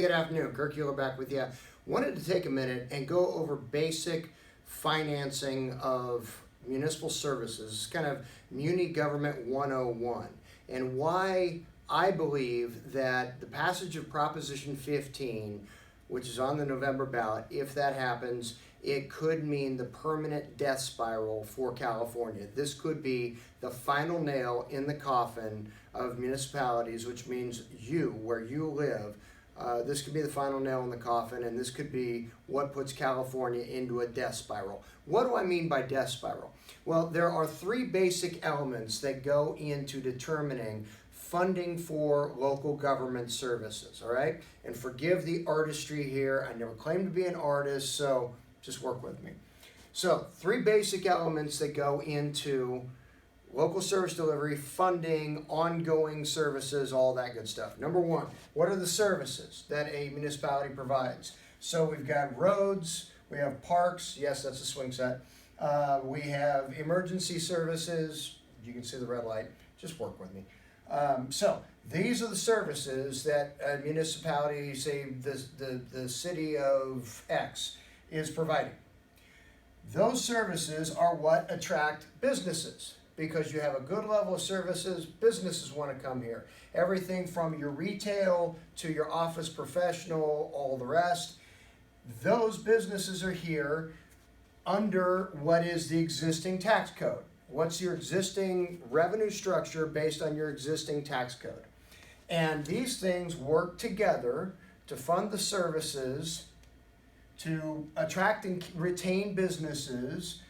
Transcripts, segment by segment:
Good afternoon, Kirk Euler back with you. Wanted to take a minute and go over basic financing of municipal services, kind of Muni Government 101, and why I believe that the passage of Proposition 15, which is on the November ballot, if that happens, it could mean the permanent death spiral for California. This could be the final nail in the coffin of municipalities, which means you, where you live. This could be the final nail in the coffin, and this could be what puts California into a death spiral. What do I mean by death spiral? Well, there are three basic elements that go into determining funding for local government services, all right? And forgive the artistry here. I never claimed to be an artist, so just work with me. So, three basic elements that go into local service delivery, funding, ongoing services, all that good stuff. Number one, what are the services that a municipality provides? So we've got roads, we have parks, yes, that's a swing set. We have emergency services, you can see the red light, just work with me. So these are the services that a municipality, say the city of X, is providing. Those services are what attract businesses. Because you have a good level of services, businesses want to come here. Everything from your retail to your office professional, all the rest. Those businesses are here under what is the existing tax code. What's your existing revenue structure based on your existing tax code? And these things work together to fund the services, to attract and retain businesses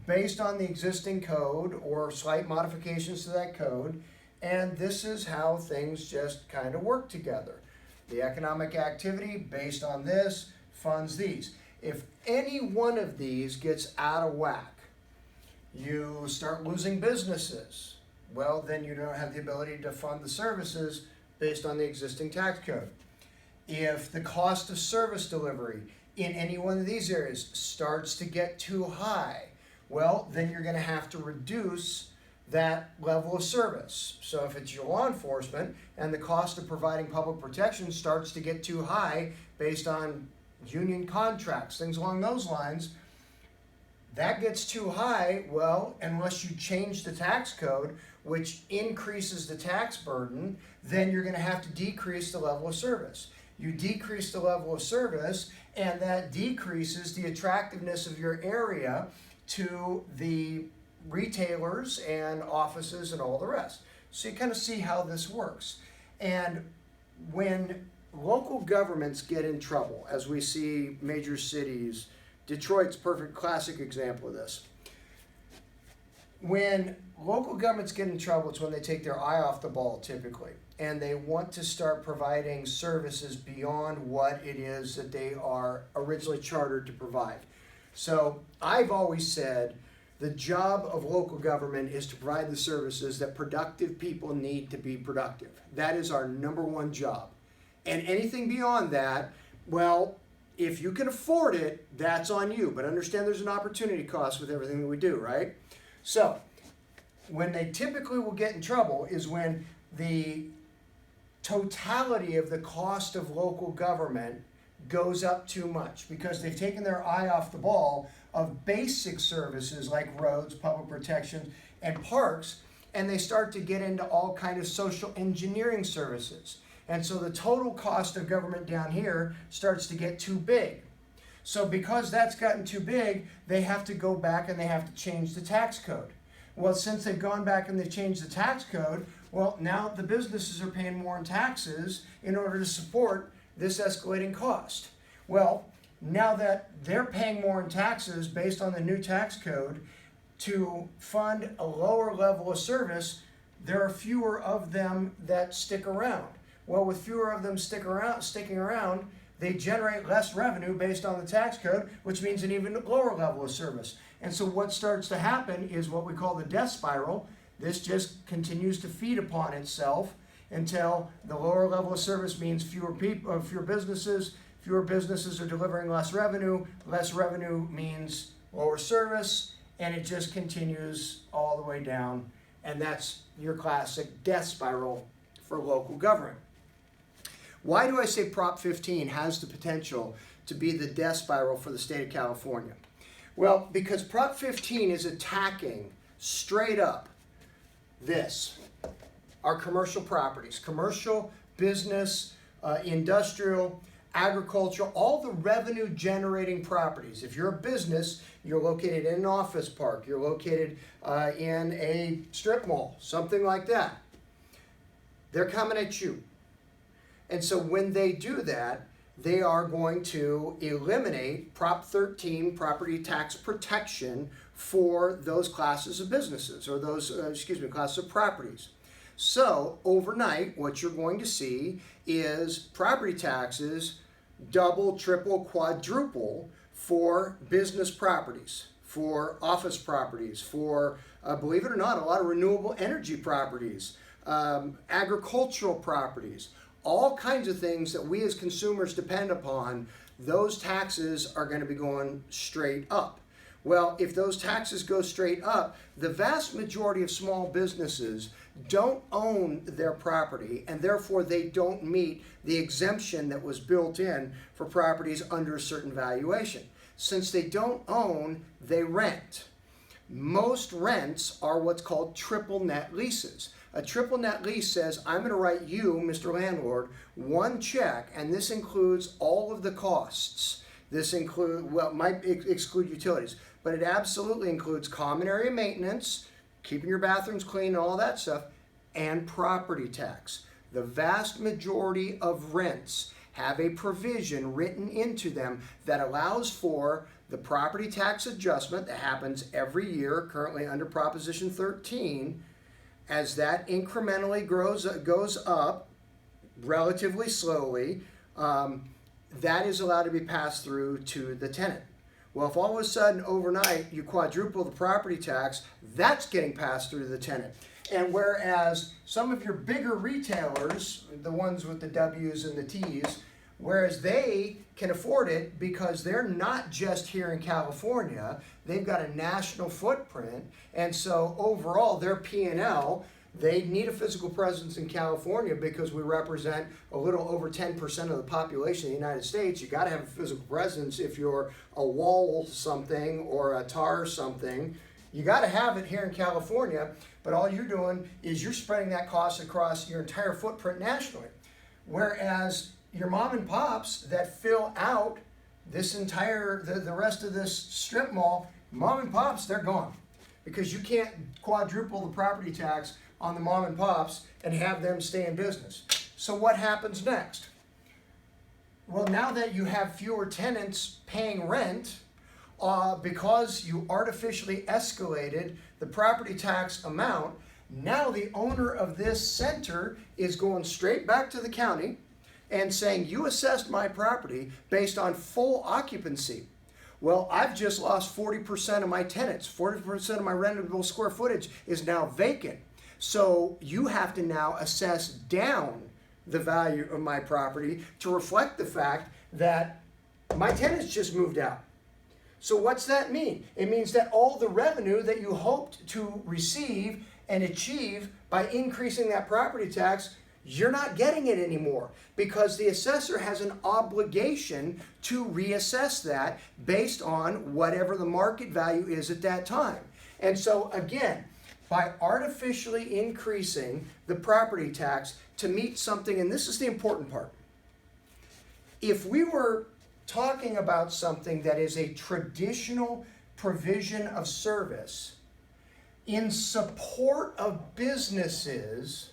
based on the existing code or slight modifications to that code, and this is how things just kind of work together. The economic activity based on this funds these. If any one of these gets out of whack, you start losing businesses, well, then you don't have the ability to fund the services based on the existing tax code. If the cost of service delivery in any one of these areas starts to get too high, well, then you're going to have to reduce that level of service. So if it's your law enforcement and the cost of providing public protection starts to get too high based on union contracts, things along those lines, that gets too high, well, unless you change the tax code, which increases the tax burden, then you're going to have to decrease the level of service. You decrease the level of service, and that decreases the attractiveness of your area to the retailers and offices and all the rest. So you kind of see how this works. And when local governments get in trouble, as we see major cities, Detroit's a perfect classic example of this. When local governments get in trouble, it's when they take their eye off the ball typically, and they want to start providing services beyond what it is that they are originally chartered to provide. So I've always said the job of local government is to provide the services that productive people need to be productive. That is our number one job. And anything beyond that, well, if you can afford it, that's on you. But understand there's an opportunity cost with everything that we do, right? So when they typically will get in trouble is when the totality of the cost of local government goes up too much because they've taken their eye off the ball of basic services like roads, public protection, and parks, and they start to get into all kind of social engineering services. And so the total cost of government down here starts to get too big. So because that's gotten too big, they have to go back and they have to change the tax code. Well, since they've gone back and they've changed the tax code, well, now the businesses are paying more in taxes in order to support this escalating cost. Well, now that they're paying more in taxes based on the new tax code to fund a lower level of service, there are fewer of them that stick around. Well, with fewer of them sticking around, they generate less revenue based on the tax code, which means an even lower level of service. And so what starts to happen is what we call the death spiral. This just continues to feed upon itself until the lower level of service means fewer people, fewer businesses are delivering less revenue means lower service, and it just continues all the way down, and that's your classic death spiral for local government. Why do I say Prop 15 has the potential to be the death spiral for the state of California? Well, because Prop 15 is attacking straight up this, our commercial properties, commercial, business, industrial, agriculture, all the revenue generating properties. If you're a business, you're located in an office park, you're located in a strip mall, something like that. They're coming at you. And so when they do that, they are going to eliminate Prop 13 property tax protection for those classes of businesses, or those, classes of properties. So overnight, what you're going to see is property taxes double, triple, quadruple for business properties, for office properties, for, believe it or not, a lot of renewable energy properties, agricultural properties, all kinds of things that we as consumers depend upon. Those taxes are going to be going straight up. Well, if those taxes go straight up, the vast majority of small businesses don't own their property, and therefore they don't meet the exemption that was built in for properties under a certain valuation. Since they don't own, they rent. Most rents are what's called triple net leases. A triple net lease says, I'm going to write you, Mr. Landlord, one check, and this includes all of the costs. This includes, well, it might exclude utilities, but it absolutely includes common area maintenance, keeping your bathrooms clean and all that stuff, and property tax. The vast majority of rents have a provision written into them that allows for the property tax adjustment that happens every year, currently under Proposition 13. As that incrementally goes up relatively slowly, that is allowed to be passed through to the tenant. Well, if all of a sudden overnight you quadruple the property tax, that's getting passed through to the tenant. And whereas some of your bigger retailers, the ones with the W's and the T's, whereas they can afford it because they're not just here in California, they've got a national footprint, and so overall their P&L, they need a physical presence in California because we represent a little over 10% of the population of the United States. You got to have a physical presence if you're a Wall something or a Tar something. You got to have it here in California, but all you're doing is you're spreading that cost across your entire footprint nationally. Whereas your mom and pops that fill out this entire, the rest of this strip mall, mom and pops, they're gone. Because you can't quadruple the property tax on the mom and pops and have them stay in business. So what happens next? Well, now that you have fewer tenants paying rent, because you artificially escalated the property tax amount, now the owner of this center is going straight back to the county and saying, you assessed my property based on full occupancy. Well, I've just lost 40% of my tenants. 40% of my rentable square footage is now vacant. So you have to now assess down the value of my property to reflect the fact that my tenants just moved out. So what's that mean? It means that all the revenue that you hoped to receive and achieve by increasing that property tax, you're not getting it anymore because the assessor has an obligation to reassess that based on whatever the market value is at that time. And so again, by artificially increasing the property tax to meet something, and this is the important part, if we were talking about something that is a traditional provision of service in support of businesses,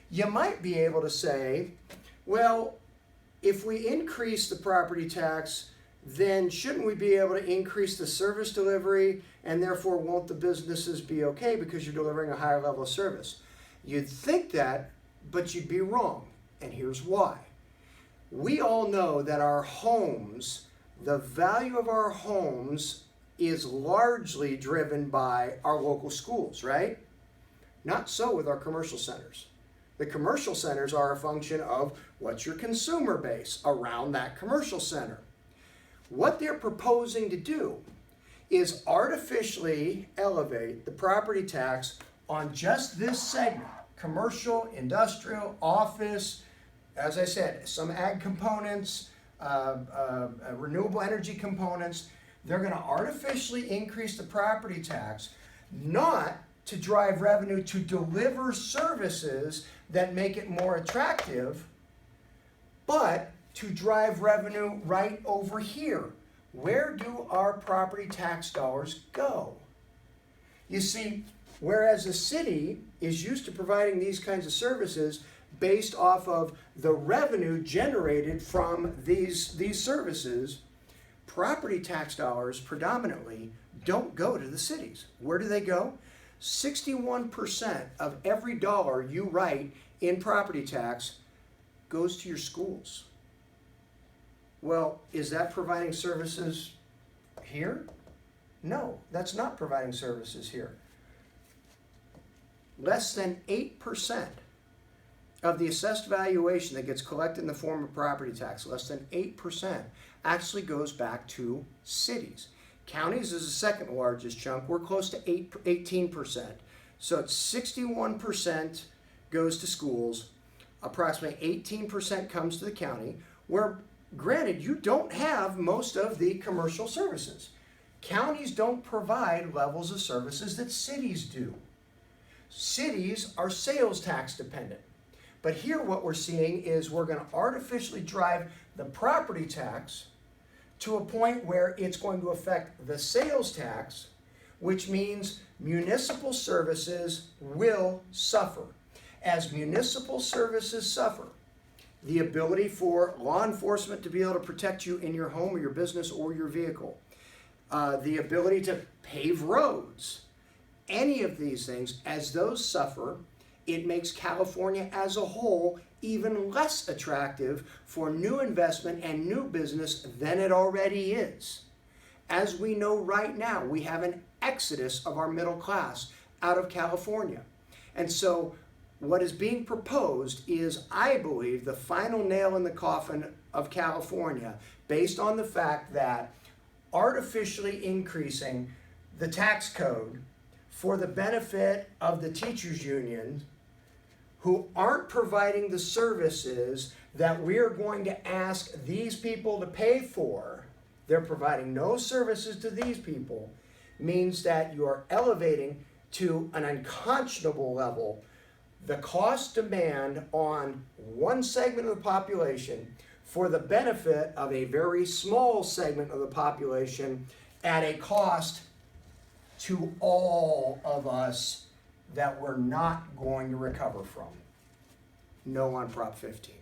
you might be able to say, well, if we increase the property tax, then shouldn't we be able to increase the service delivery, and therefore won't the businesses be okay because you're delivering a higher level of service? You'd think that, but you'd be wrong, and here's why. We all know that our homes, the value of our homes is largely driven by our local schools, right? Not so with our commercial centers. The commercial centers are a function of what's your consumer base around that commercial center. What they're proposing to do is artificially elevate the property tax on just this segment, commercial, industrial, office, as I said, some ag components, renewable energy components, they're going to artificially increase the property tax, not to drive revenue to deliver services that make it more attractive, but to drive revenue right over here. Where do our property tax dollars go? You see, whereas the city is used to providing these kinds of services based off of the revenue generated from these services, property tax dollars predominantly don't go to the cities. Where do they go? 61% of every dollar you write in property tax goes to your schools. Well, is that providing services here? No, that's not providing services here. Less than 8% of the assessed valuation that gets collected in the form of property tax, less than 8%, actually goes back to cities. Counties is the second largest chunk. We're close to 18%. So it's 61% goes to schools, approximately 18% comes to the county, where granted, you don't have most of the commercial services. Counties don't provide levels of services that cities do. Cities are sales tax dependent. But here what we're seeing is we're going to artificially drive the property tax to a point where it's going to affect the sales tax, which means municipal services will suffer. As municipal services suffer, the ability for law enforcement to be able to protect you in your home or your business or your vehicle, the ability to pave roads, any of these things, as those suffer, it makes California as a whole even less attractive for new investment and new business than it already is. As we know right now, we have an exodus of our middle class out of California. And so what is being proposed is, I believe, the final nail in the coffin of California, based on the fact that artificially increasing the tax code for the benefit of the teachers' union, who aren't providing the services that we're going to ask these people to pay for. They're providing no services to these people, means that you are elevating to an unconscionable level the cost demand on one segment of the population for the benefit of a very small segment of the population at a cost to all of us that we're not going to recover from. No on Prop 15.